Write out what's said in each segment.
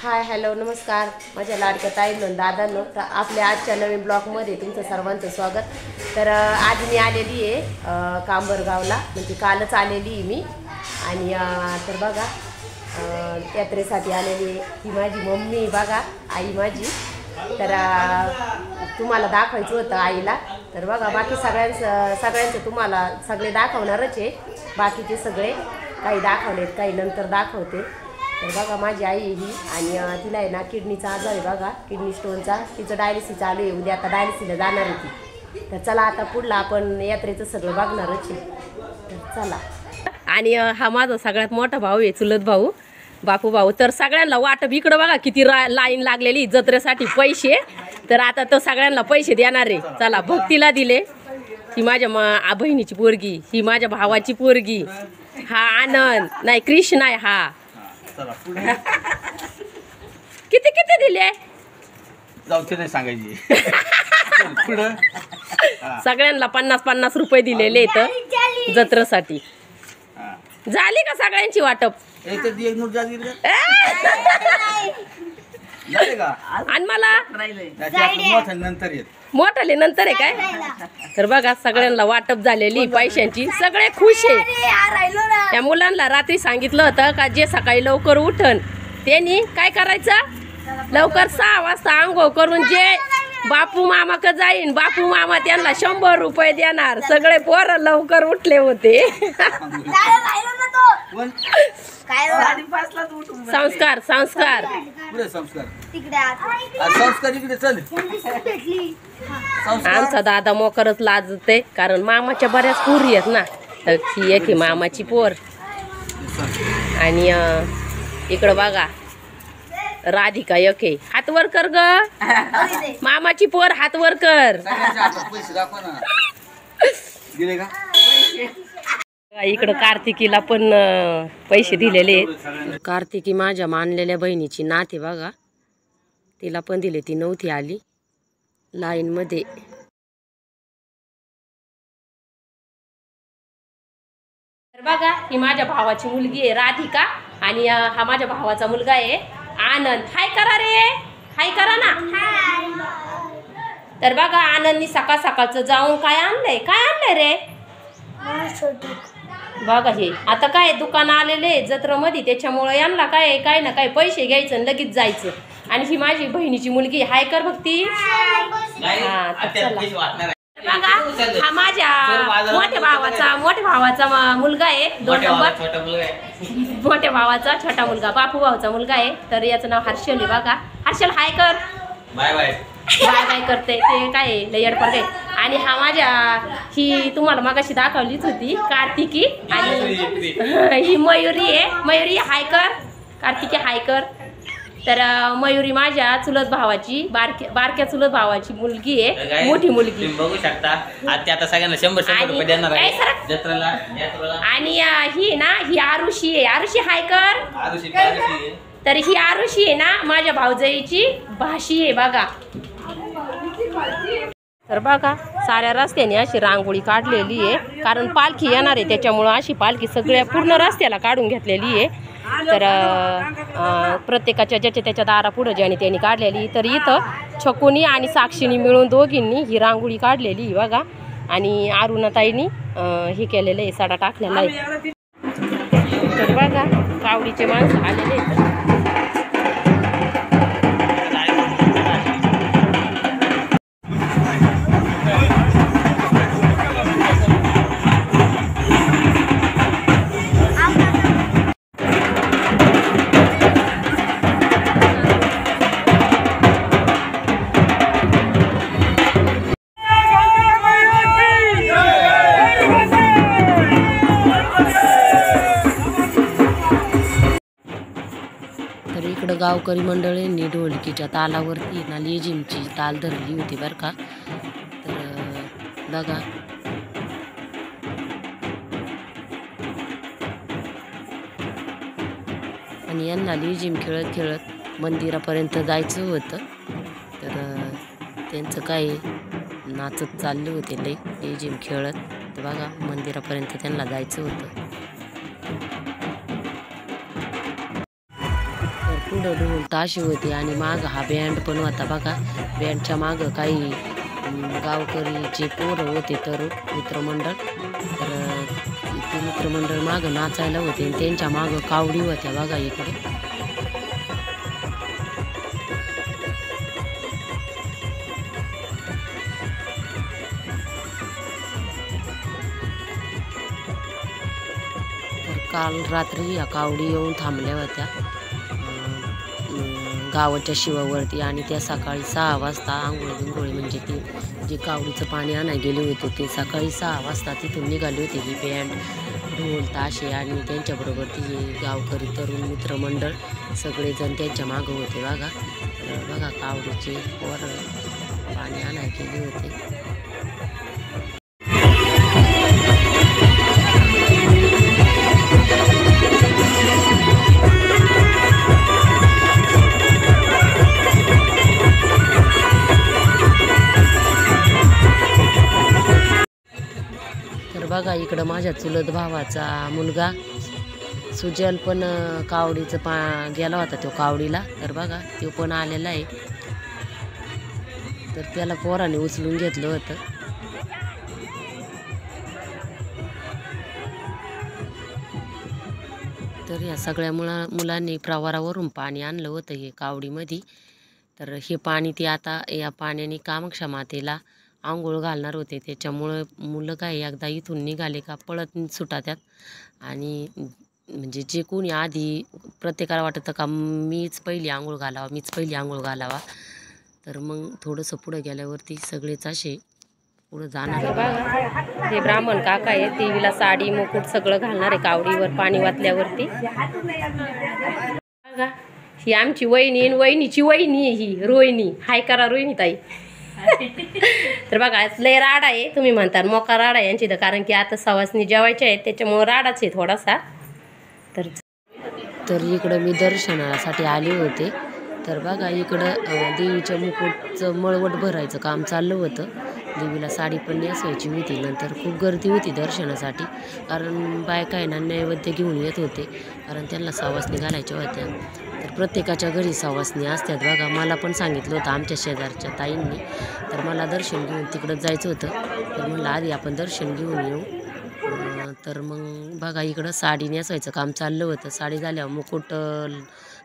Hi hello नमस्कार माझ्या लाडक्या ताईंनो दादांनो तर आपल्या आजच्या नवीन ब्लॉगमध्ये तुमचं सर्वांचं स्वागत। तर आज मी आलेली आहे कांबरगावला, म्हणजे कालच आलेली आहे मी। आणि तर बघा यात्रेसाठी आलेली आहे। ही माझी मम्मी बघा, आई माझी। तर तुम्हाला दाखवायचं होतं आईला। तर बघा बाकी सगळ्यांचं तुम्हाला सगळे दाखवणारच आहे। बाकीचे सगळे काही दाखवलेत, काही नंतर दाखवते। तर बघा माझी आई ही, आणि तिला आहे ना किडनीचा आजार आहे बघा, किडनी स्टोनचा। तिचं डायलिसिस चालू आहे, उद्या आता डायलिसिसला जाणार आहे ती। तर चला आता पुढला आपण यात्रेचं सगळं बघणारच आहे। तर चला। आणि हा माझा सगळ्यात मोठा भाऊ आहे, चुलत भाऊ बापू भाऊ। तर सगळ्यांना वाटप इकडं बघा किती लाईन लागलेली जत्रेसाठी पैसे। तर आता तो सगळ्यांना पैसे देणार आहे। चला भक्तीला दिले, ही माझ्या बहिणीची पोरगी, ही माझ्या भावाची पोरगी, हा आनंद नाही कृष्ण आहे हा। किती किती दिले जाऊ ते नाही सांगायची। सगळ्यांना 50-50 रुपये दिलेले आहेत जत्रेसाठी। झाली का सगळ्यांची वाटप? आणि मला मोठाले नंतर आहे काय? तर बघा सगळ्यांना वाटप झालेली पैशांची, सगळे खुश आहे। त्या मुलांना रात्री सांगितलं होतं का जे सकाळी लवकर उठन त्यांनी काय करायचं, लवकर 6 वाजता आंघोळ करून जे बापू मामा क जाईन, बापू मामा त्यांना 100 रुपये देणार। सगळे पोरं लवकर उठले होते। संस्कार संस्कार आमचा दादा मोकरच लाजते, कारण मामाच्या बऱ्याच पोरी आहेत ना। तर ही एक मामाची पोर, आणि इकडं बघा राधिका एक आहे। हात वर कर ग मामाची पोर, हात वर कर। इकडं कार्तिकीला पण पैसे दिलेले आहेत। कार्तिकी माझ्या मानलेल्या बहिणीची नात आहे बघा, तिला पण दिले, ती नव्हती आली लाईन मध्ये। तर बघा ही माझ्या भावाची मुलगी आहे राधिका, आणि हा माझ्या भावाचा मुलगा आहे आनंद। हाय करा रे, हाय करा ना। तर बघा आनंदनी सकाळ सकाळचं जाऊन काय आणलंय रे बघा। हे आता काय दुकान आलेले जत्रेमध्ये, त्याच्यामुळे यांना काय ना काय पैसे घ्यायचं आणि लगेच जायचं। आणि ही माझी बहिणीची मुलगी, हाय कर भक्ती। बघा हा माझ्या मोठ्या भावाचा मुलगा आहे, 2 नंबर मोठ्या भावाचा छोटा मुलगा, बापू भाऊचा मुलगा आहे। तर याचं नाव हर्षल आहे बघा। हर्षल हाय कर, बाय बाय बाय बाय करते ते, काय लय अडपड आहे। आणि हा माझ्या ही तुम्हाला मगाशी दाखवलीच होती कार्तिकी, आणि ही मयुरी आहे। मयुरी हाय कर, कार्तिकी हाय कर। तर मयुरी माझ्या चुलत भावाची बारक्या चुलत भावाची मुलगी आहे, मोठी मुलगी बघू शकता। आता सगळ्यांना 100 रुपये देणार आहे जत्रेला। आणि ही ना ही आरुषी आहे। आरुषी हाय कर। तर ही आरुषी आहे ना माझ्या भाऊजाईची भाशी आहे बघा। तर बघा साऱ्या रस्त्याने अशी रांगोळी काढलेली आहे, कारण पालखी येणार आहे त्याच्यामुळं अशी पालखी सगळ्या पूर्ण रस्त्याला काढून घेतलेली आहे। तर प्रत्येकाच्या ज्याच्या त्याच्या दारापुढं ज्याने त्यांनी काढलेली। तर इथं छकुनी आणि साक्षीनी मिळून दोघींनी ही रांगोळी काढलेली बघा, आणि अरुणाताईंनी हे केलेलं आहे, सडा टाकलेला आहे। तर बघा कावडीचे माणसं आलेले आहेत। इकडं गावकरी मंडळींनी ढोलकीच्या तालावरती ना लेझिमची ताल धरली होती बरं का। तर बघा आणि यांना लेझिम खेळत खेळत मंदिरापर्यंत जायचं होतं। तर त्यांचं काय नाचत चालले होते लेझिम खेळत। तर बघा मंदिरापर्यंत त्यांना जायचं होतं। पुढं ढोल ताशे होते आणि मागं हा बँड पण होता बघा. बँडच्या मागं काही गावकरीचे पोरं होते तर मित्रमंडळ. तर ते मित्रमंडळ मागं नाचायला होते आणि त्यांच्या मागं कावडी होत्या बघा इकडे. काल रात्री या कावडी येऊन थांबल्या होत्या गावाच्या शिवावरती आणि त्या सकाळी 6 वाजता आंघोळी म्हणजे ती जे कावडीचं पाणी आणायला गेले होते ते सकाळी 6 वाजता तिथून निघाले होते. ही बँड ढोल ताशे आणि त्यांच्याबरोबर ती गावकरी तरुण मित्रमंडळ सगळेजण त्यांच्या मागं होते बघा. तर बघा कावडीचे वर पाणी आणायला गेले होते. बघा इकडं माझ्या चुलत भावाचा मुलगा सुजल पण कावडीचं गेला होता तो कावडीला. तर बघा तो पण आलेला आहे. तर त्याला पोराने उचलून घेतलं होतं. तर या सगळ्या मुलांनी प्रवारावरून पाणी आणलं होतं हे कावडीमध्ये. तर हे पाणी ते आता या पाण्याने कामाक्षा मातेला आंघोळ घालणार होते. त्याच्यामुळं मुलं काय एकदा इथून निघाले का पळत सुटात्यात आणि म्हणजे जे कोणी आधी प्रत्येकाला वाटतं का मीच पहिली आंघोळ घालावा. तर मग थोडंसं पुढं गेल्यावरती सगळेच असे पुढं जाणार. बघा हे ब्राह्मण काका आहे. देवीला साडी मुकुट सगळं घालणार आहे कावडीवर पाणी वाचल्यावरती. बघा ही आमची वहिनी वहिनीची वहिनी आहे ही रोहिणी. हाय करा रोहिणी ताई. तर बघा लय राडा आहे. तुम्ही म्हणता मोका राडा आहे यांची तर कारण की आता सवासनी जेवायच्या आहेत त्याच्यामुळं राडाच आहे थोडासा. तर इकडं मी दर्शनासाठी आले होते. तर बघा इकडं देवीच्या मुकुटचं मळवट भरायचं काम चाललं होतं. देवीला साडी पण नेसवायची होती. नंतर खूप गर्दी होती दर्शनासाठी कारण बायका आहे ना नैवेद्य घेऊन येत होते कारण त्यांना सवासनी घालायच्या होत्या. तर प्रत्येकाच्या घरी सवासनी असतात बघा. मला पण सांगितलं होतं आमच्या शेजारच्या ताईंनी. तर मला दर्शन घेऊन तिकडं जायचं होतं. तर म्हणलं आधी आपण दर्शन घेऊन येऊ. तर मग बघा इकडं साडी नेसवायचं काम चाललं होतं. साडी झाल्यावर मुकुट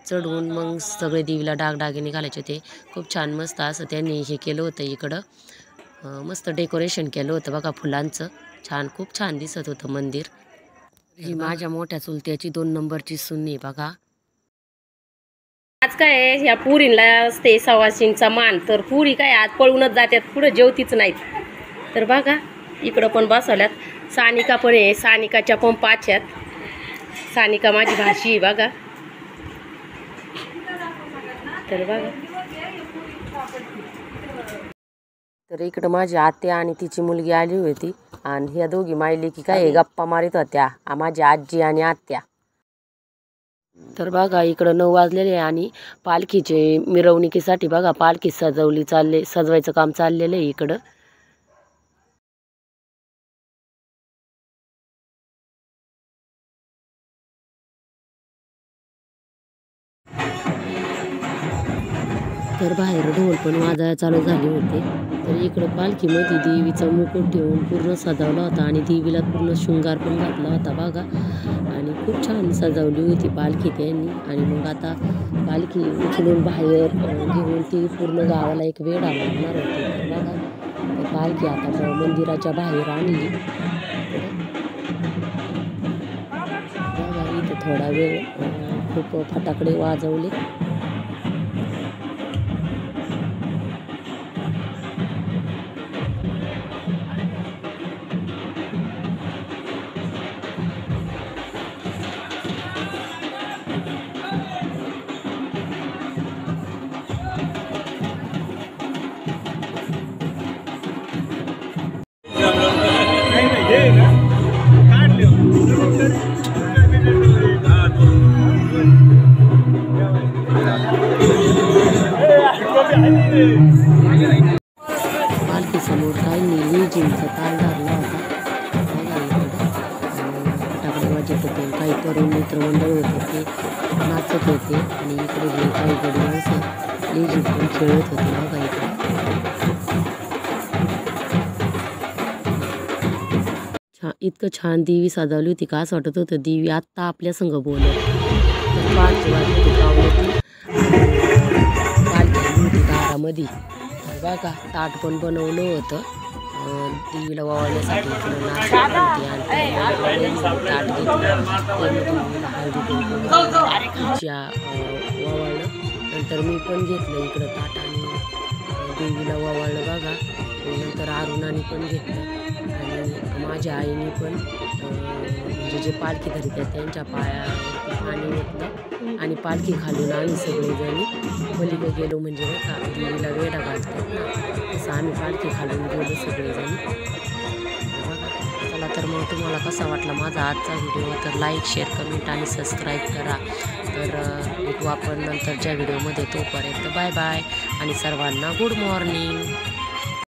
चढवून मग सगळे देवीला डागडागिने घालायचे होते. खूप छान मस्त असं त्यांनी हे केलं होतं. इकडं मस्त डेकोरेशन केलं होतं बघा फुलांचं. खूप छान दिसत होतं मंदिर. ही माझ्या मोठ्या चुलत्याची 2 नंबरची सुन्नी बघा. आज काय ह्या पुरीला असते सवासींचा मान. तर पुरी काय आज पळूनच जातात पुढं जेवतीच नाहीत. तर बघा इकडं पण बसवल्यात. सानिका पण आहे. सानिकाच्या पण 5 आहेत. सानिका माझी भाशी आहे बघा. तर बघा तर इकडं माझी आत्या आणि तिची मुलगी आली होती आणि ह्या दोघी मायली की काय गप्पा मारित होत्या माझी आजी आणि आत्या. तर बघा इकडं 9 वाजलेले आणि पालखीचे मिरवणुकीसाठी बघा पालखी सजवायचं काम चाललेलं आहे इकडं. तर बाहेर ढोल पण वाजायला चालू झाले होते. तर इकडं पालखीमध्ये देवीचा मुकुट ठेवून पूर्ण सजवला होता आणि देवीला पूर्ण शृंगार पण घातला होता बघा. आणि खूप छान सजवली होती पालखी त्यांनी. आणि मग आता पालखी उचलून बाहेर घेऊन ती पूर्ण गावाला एक वेढा मारणार होती. तर बघा पालखी आता मंदिराच्या बाहेर आणली. बघा इथे थोडा वेळ खूप फटाकडे वाजवले. पलीकडे असं लेझीम पण खेळत होते बघा इकडे. इतकं छान देवी सजवली होती का असं वाटत होतं देवी आत्ता आपल्या संग बोलत. पालखी होती दारामध्ये बघा. ताट पण बनवलं होतं देवीला वावळण्यासाठी. ताट घेतलं देवीला हळदी कुंकू वावळलं. नंतर मी पण घेतलं इकडं ताट आणि देवीला वावळलं बघा. नंतर अरुणाने पण घेतलं आणि माझ्या आईने पण म्हणजे जे पालखी धरीत आहेत त्यांच्या पायावरती पाणी घेतलं आणि पालखी खालून आम्ही सगळेजणी पलीकडे गेलो. म्हणजे नाही का देवीला वेढा घालतात ना तसं आम्ही पालखी खालून गेलो सगळेजणी बघा. चला तर मग तुम्हाला कसा वाटला माझा आजचा व्हिडिओ तर लाईक शेअर कमेंट आणि सबस्क्राईब करा. तर भेटू आपण नंतरच्या व्हिडिओमध्ये. तोपर्यंत बाय बाय आणि सर्वांना गुड मॉर्निंग.